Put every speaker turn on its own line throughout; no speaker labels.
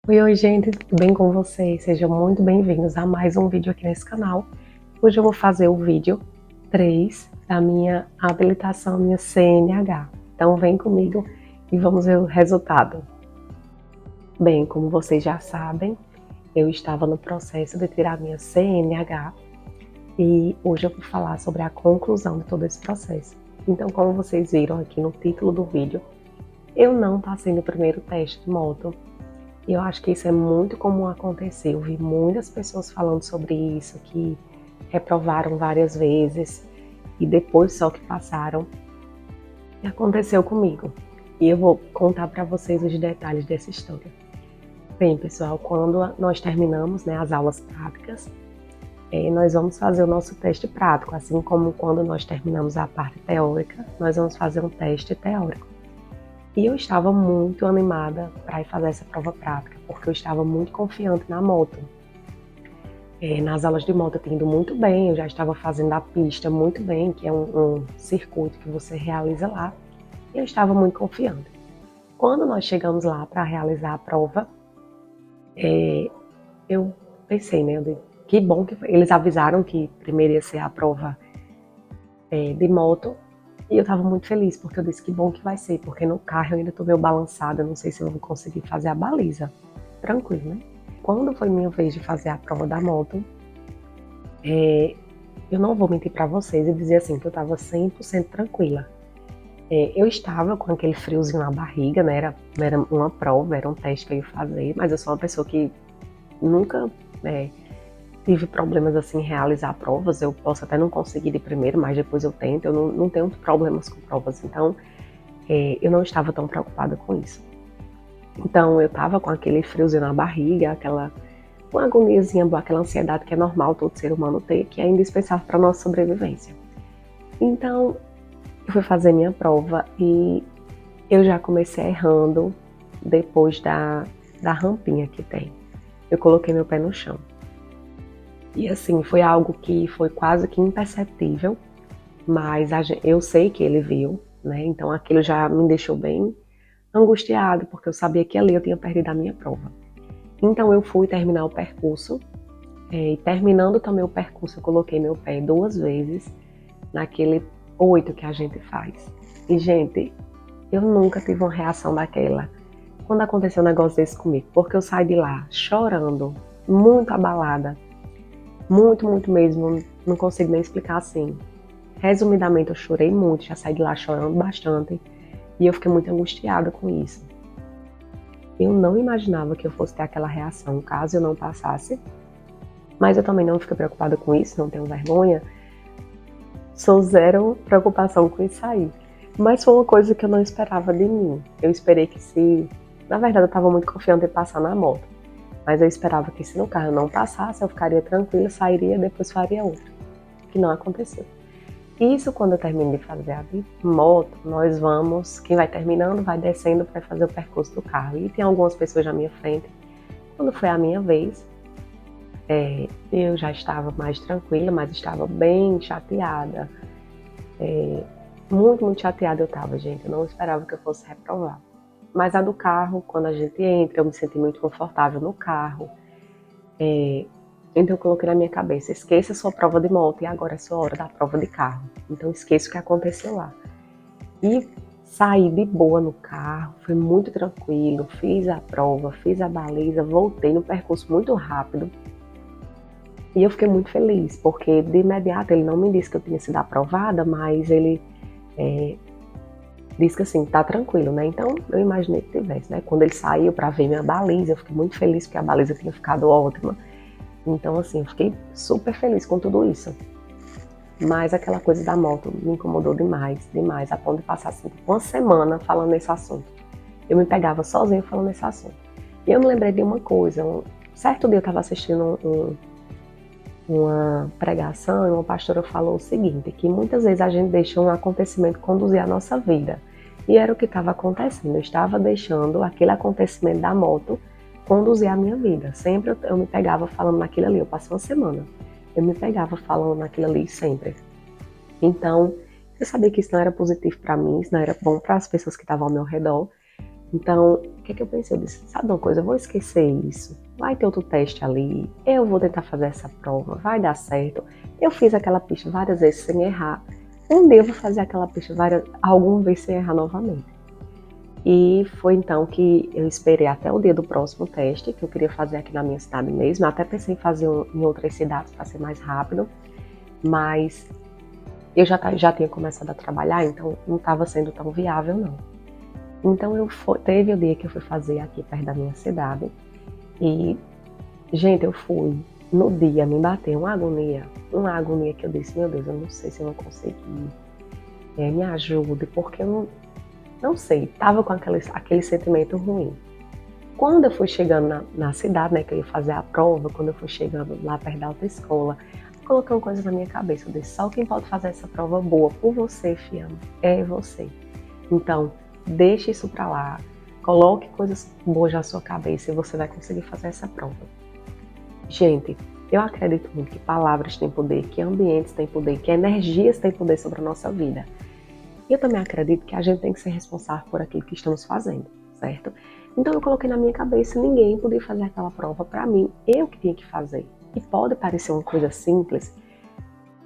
Oi, gente, tudo bem com vocês? Sejam muito bem-vindos a mais um vídeo aqui nesse canal. Hoje eu vou fazer o vídeo 3 da minha habilitação, minha CNH. Então vem comigo e vamos ver o resultado. Bem, como vocês já sabem, eu estava no processo de tirar minha CNH e hoje eu vou falar sobre a conclusão de todo esse processo. Então, como vocês viram aqui no título do vídeo, eu não passei no primeiro teste de moto. E eu acho que isso é muito comum acontecer. Eu vi muitas pessoas falando sobre isso, que reprovaram várias vezes e depois só que passaram. E aconteceu comigo. E eu vou contar para vocês os detalhes dessa história. Bem, pessoal, quando nós terminamos, as aulas práticas, nós vamos fazer o nosso teste prático, assim como quando nós terminamos a parte teórica, nós vamos fazer um teste teórico. E eu estava muito animada para ir fazer essa prova prática, porque eu estava muito confiante na moto. Nas aulas de moto eu tinha ido muito bem, eu já estava fazendo a pista muito bem, que é um circuito que você realiza lá, e eu estava muito confiante. Quando nós chegamos lá para realizar a prova, eu pensei, que bom que eles avisaram que primeiro ia ser a prova de moto. E eu estava muito feliz, porque eu disse que bom que vai ser, porque no carro eu ainda estou meio balançada, não sei se eu vou conseguir fazer a baliza. Tranquilo, né? Quando foi minha vez de fazer a prova da moto, eu não vou mentir para vocês e dizer assim que eu estava 100% tranquila. Eu estava com aquele friozinho na barriga, né? Era uma prova, era um teste que eu ia fazer, mas eu sou uma pessoa que nunca tive problemas assim em realizar provas. Eu posso até não conseguir de primeiro, mas depois eu tento. Eu não tenho problemas com provas, então eu não estava tão preocupada com isso. Então eu estava com aquele friozinho na barriga, uma agoniazinha, aquela ansiedade que é normal todo ser humano ter, que é indispensável para a nossa sobrevivência. Então eu fui fazer minha prova e eu já comecei errando depois da rampinha que tem. Eu coloquei meu pé no chão. E assim, foi algo que foi quase que imperceptível, mas eu sei que ele viu, né? Então aquilo já me deixou bem angustiado, porque eu sabia que ali eu tinha perdido a minha prova. Então eu fui terminar o percurso, e terminando também o percurso, eu coloquei meu pé 2 vezes naquele 8 que a gente faz. E, gente, eu nunca tive uma reação daquela quando aconteceu um negócio desse comigo, porque eu saí de lá chorando, muito abalada, muito, muito mesmo, não consigo nem explicar assim. Resumidamente, eu chorei muito, já saí de lá chorando bastante e eu fiquei muito angustiada com isso. Eu não imaginava que eu fosse ter aquela reação caso eu não passasse, mas eu também não fiquei preocupada com isso, não tenho vergonha. Sou zero preocupação com isso aí. Mas foi uma coisa que eu não esperava de mim. Eu esperei que na verdade eu estava muito confiante em passar na moto. Mas eu esperava que se no carro eu não passasse, eu ficaria tranquila, sairia, depois faria outra. Que não aconteceu. Isso quando eu termino de fazer a moto, nós vamos, quem vai terminando, vai descendo para fazer o percurso do carro. E tem algumas pessoas na minha frente. Quando foi a minha vez, eu já estava mais tranquila, mas estava bem chateada. Muito, muito chateada eu estava, gente. Eu não esperava que eu fosse reprovar. Mas a do carro, quando a gente entra, eu me senti muito confortável no carro. Então eu coloquei na minha cabeça, esqueça a sua prova de moto e agora é a sua hora da prova de carro. Então esqueça o que aconteceu lá. E saí de boa no carro, foi muito tranquilo, fiz a prova, fiz a baliza, voltei no percurso muito rápido. E eu fiquei muito feliz, porque de imediato ele não me disse que eu tinha sido aprovada, mas ele disse que assim, tá tranquilo, né? Então eu imaginei que tivesse, né? Quando ele saiu para ver minha baliza, eu fiquei muito feliz porque a baliza tinha ficado ótima. Então assim, eu fiquei super feliz com tudo isso. Mas aquela coisa da moto me incomodou demais, demais, a ponto de passar assim, uma semana falando nesse assunto. Eu me pegava sozinha falando nesse assunto. E eu me lembrei de uma coisa, certo dia eu estava assistindo uma pregação e uma pastora falou o seguinte, que muitas vezes a gente deixa um acontecimento conduzir a nossa vida. E era o que estava acontecendo, eu estava deixando aquele acontecimento da moto conduzir a minha vida. Sempre eu me pegava falando naquilo ali, eu passei uma semana, eu me pegava falando naquilo ali sempre. Então, eu sabia que isso não era positivo para mim, isso não era bom para as pessoas que estavam ao meu redor, Então, o que é que eu pensei? Eu disse, sabe uma coisa, eu vou esquecer isso. Vai ter outro teste ali, eu vou tentar fazer essa prova, vai dar certo. Eu fiz aquela pista várias vezes sem errar. Um dia eu vou fazer aquela pista alguma vez sem errar novamente. E foi então que eu esperei até o dia do próximo teste, que eu queria fazer aqui na minha cidade mesmo. Eu até pensei em fazer em outras cidades para ser mais rápido, mas eu já tinha começado a trabalhar, então não estava sendo tão viável não. Então teve o dia que eu fui fazer aqui perto da minha cidade e, gente, eu fui. No dia me bateu uma agonia que eu disse, meu Deus, eu não sei se eu vou conseguir, me ajude, porque eu não sei, tava com aquele sentimento ruim. Quando eu fui chegando na cidade, né, que eu ia fazer a prova, quando eu fui chegando lá perto da autoescola, coloquei uma coisa na minha cabeça, eu disse, só quem pode fazer essa prova boa por você, fiama, é você. Então, deixe isso pra lá, coloque coisas boas na sua cabeça e você vai conseguir fazer essa prova. Gente, eu acredito muito que palavras têm poder, que ambientes têm poder, que energias têm poder sobre a nossa vida. E eu também acredito que a gente tem que ser responsável por aquilo que estamos fazendo, certo? Então eu coloquei na minha cabeça, ninguém podia fazer aquela prova para mim, eu que tinha que fazer. E pode parecer uma coisa simples,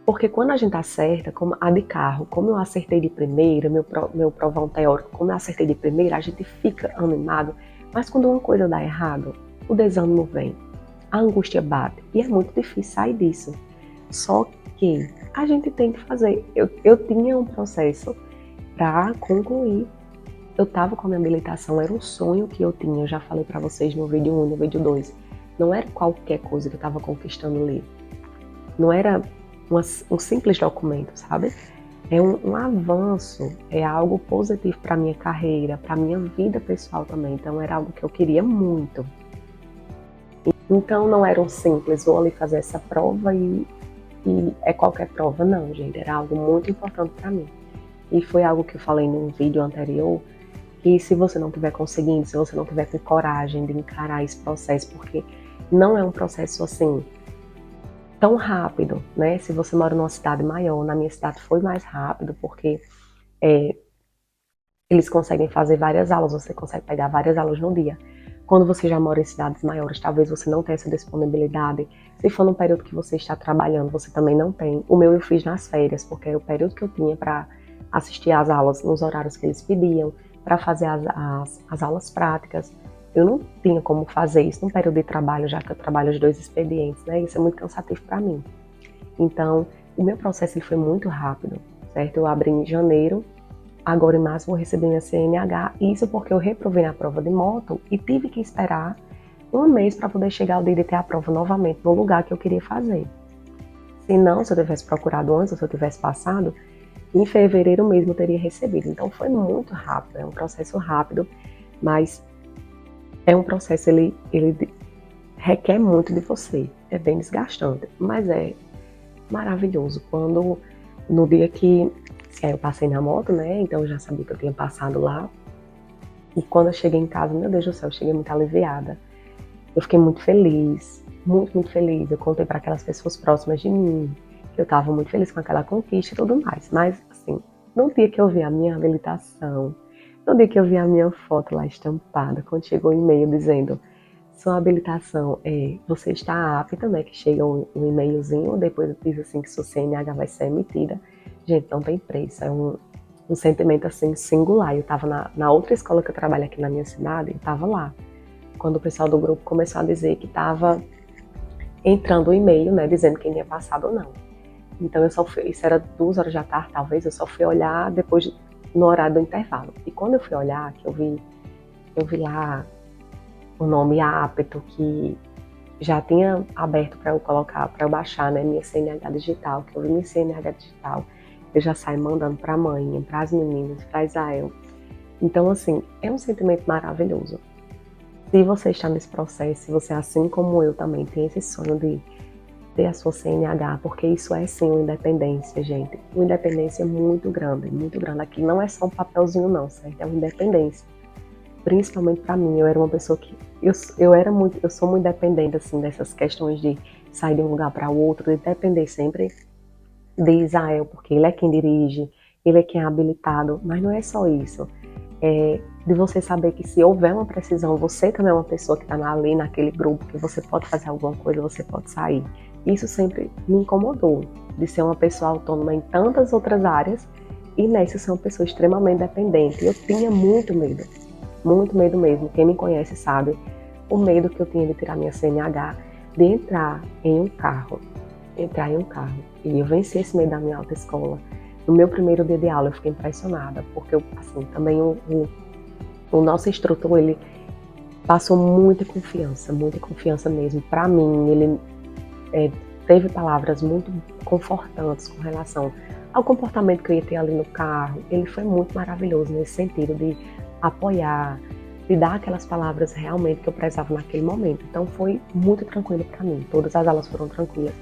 porque quando a gente acerta, como a de carro, como eu acertei de primeira, meu provão teórico, como eu acertei de primeira, a gente fica animado, mas quando uma coisa dá errado, o desânimo vem, a angústia bate, e é muito difícil sair disso. Só que a gente tem que fazer. Eu tinha um processo para concluir. Eu estava com a minha habilitação, era um sonho que eu tinha, eu já falei para vocês no vídeo 1 e no vídeo 2. Não era qualquer coisa que eu estava conquistando ali. Não era um simples documento, sabe? É um avanço, é algo positivo para minha carreira, para minha vida pessoal também. Então era algo que eu queria muito. Então não era um simples, vou ali fazer essa prova e é qualquer prova, não, gente. Era algo muito importante para mim. E foi algo que eu falei num vídeo anterior, que se você não estiver conseguindo, se você não tiver com coragem de encarar esse processo, porque não é um processo assim tão rápido, né? Se você mora numa cidade maior, na minha cidade foi mais rápido, porque eles conseguem fazer várias aulas, você consegue pegar várias aulas no dia. Quando você já mora em cidades maiores, talvez você não tenha essa disponibilidade. Se for num período que você está trabalhando, você também não tem. O meu eu fiz nas férias, porque era o período que eu tinha para assistir às aulas nos horários que eles pediam, para fazer as aulas práticas. Eu não tinha como fazer isso num período de trabalho, já que eu trabalho os 2 expedientes, né? Isso é muito cansativo para mim. Então, o meu processo ele foi muito rápido, certo? Eu abri em janeiro. Agora em março vou receber minha CNH, isso porque eu reprovei na prova de moto e tive que esperar um mês para poder chegar ao dia de ter a prova novamente no lugar que eu queria fazer. Se não, se eu tivesse procurado antes, ou se eu tivesse passado, em fevereiro mesmo eu teria recebido. Então foi muito rápido, é um processo rápido, mas é um processo, ele requer muito de você, é bem desgastante, mas é maravilhoso. Quando, no dia que eu passei na moto, né, então eu já sabia que eu tinha passado lá, e quando eu cheguei em casa, meu Deus do céu, eu cheguei muito aliviada. Eu fiquei muito feliz, muito, muito feliz. Eu contei para aquelas pessoas próximas de mim, que eu estava muito feliz com aquela conquista e tudo mais. Mas, assim, no dia que eu vi a minha habilitação, no dia que eu vi a minha foto lá estampada, quando chegou o e-mail dizendo sua habilitação você está apta, né, que chega um e-mailzinho, depois diz assim que sua CNH vai ser emitida. Gente, não tem preço, é um sentimento assim singular. Eu estava na outra escola que eu trabalho aqui na minha cidade, eu estava lá. Quando o pessoal do grupo começou a dizer que estava entrando o e-mail, né, dizendo quem tinha passado ou não. Então eu só fui, isso era 2 horas da tarde, talvez, eu só fui olhar depois no horário do intervalo. E quando eu fui olhar, que eu vi lá o nome apto, que já tinha aberto para eu colocar, para eu baixar, né, minha CNH digital, que eu vi minha CNH digital, eu já saio mandando para a mãe, para as meninas, para Israel. Então, assim, é um sentimento maravilhoso. Se você está nesse processo, se você, assim como eu também, tem esse sonho de ter a sua CNH, porque isso é sim uma independência, gente. Uma independência muito grande, muito grande. Aqui não é só um papelzinho não, certo? É uma independência. Principalmente para mim, eu era uma pessoa que eu sou muito dependente assim dessas questões de sair de um lugar para o outro, de depender sempre de Israel, porque ele é quem dirige, ele é quem é habilitado, mas não é só isso. de você saber que se houver uma precisão, você também é uma pessoa que está ali naquele grupo, que você pode fazer alguma coisa, você pode sair. Isso sempre me incomodou, de ser uma pessoa autônoma em tantas outras áreas e nessa ser uma pessoa extremamente dependente. Eu tinha muito medo mesmo. Quem me conhece sabe o medo que eu tinha de tirar minha CNH, de entrar em um carro. E eu venci esse medo da minha autoescola. No meu primeiro dia de aula eu fiquei impressionada, porque assim, também o nosso instrutor, ele passou muita confiança mesmo. Para mim, ele teve palavras muito confortantes com relação ao comportamento que eu ia ter ali no carro. Ele foi muito maravilhoso nesse sentido de apoiar, de dar aquelas palavras realmente que eu precisava naquele momento. Então foi muito tranquilo para mim, todas as aulas foram tranquilas.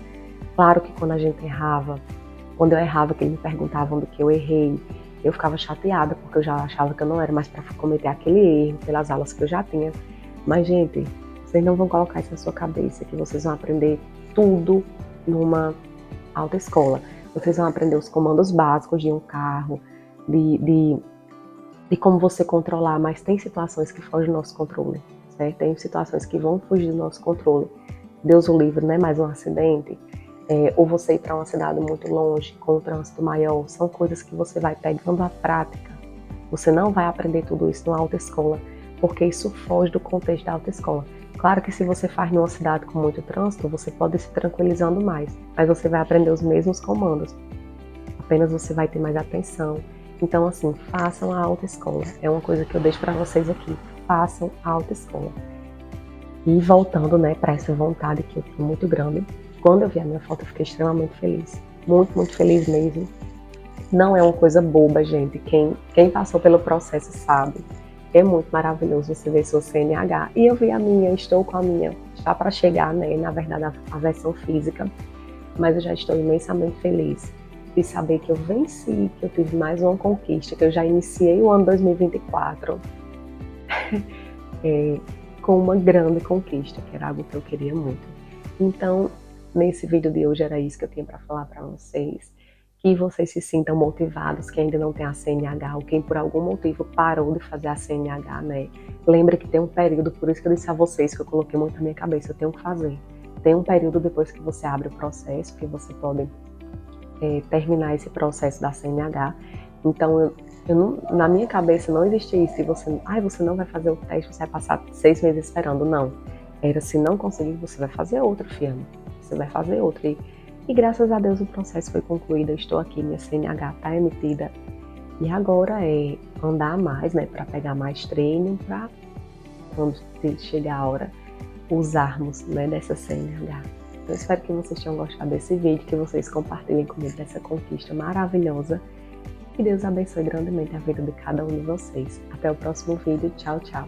Claro que quando eu errava, que ele me perguntava onde que eu errei, eu ficava chateada, porque eu já achava que eu não era mais para cometer aquele erro, pelas aulas que eu já tinha. Mas, gente, vocês não vão colocar isso na sua cabeça, que vocês vão aprender tudo numa autoescola. Vocês vão aprender os comandos básicos de um carro, de como você controlar, mas tem situações que fogem do nosso controle, certo? Tem situações que vão fugir do nosso controle. Deus o livre, não é mais um acidente, ou você ir para uma cidade muito longe, com um trânsito maior, são coisas que você vai pegando à prática. Você não vai aprender tudo isso numa autoescola, porque isso foge do contexto da autoescola. Claro que se você faz numa cidade com muito trânsito, você pode ir se tranquilizando mais, mas você vai aprender os mesmos comandos. Apenas você vai ter mais atenção. Então, assim, façam a autoescola. É uma coisa que eu deixo para vocês aqui. Façam a autoescola. E voltando, né, para essa vontade que eu tinha muito grande, quando eu vi a minha foto, eu fiquei extremamente feliz. Muito, muito feliz mesmo. Não é uma coisa boba, gente. Quem passou pelo processo sabe. É muito maravilhoso você ver sua CNH. E eu vi a minha, estou com a minha. Está para chegar, né? Na verdade, a versão física. Mas eu já estou imensamente feliz de saber que eu venci, que eu tive mais uma conquista, que eu já iniciei o ano 2024 com uma grande conquista, que era algo que eu queria muito. Então, nesse vídeo de hoje era isso que eu tinha para falar para vocês. Que vocês se sintam motivados, que ainda não tem a CNH, ou quem por algum motivo parou de fazer a CNH, né? Lembre que tem um período, por isso que eu disse a vocês, que eu coloquei muito na minha cabeça, eu tenho que fazer. Tem um período depois que você abre o processo, que você pode terminar esse processo da CNH. Então, na minha cabeça não existia isso, você não vai fazer o teste, você vai passar 6 meses esperando, não. Era, se não conseguir, você vai fazer outro, filho. Você vai fazer outro. E graças a Deus o processo foi concluído, eu estou aqui, minha CNH está emitida. E agora é andar mais, né, para pegar mais treino, para quando chegar a hora, usarmos, né, dessa CNH. Eu espero que vocês tenham gostado desse vídeo, que vocês compartilhem comigo dessa conquista maravilhosa. Que Deus abençoe grandemente a vida de cada um de vocês. Até o próximo vídeo. Tchau, tchau.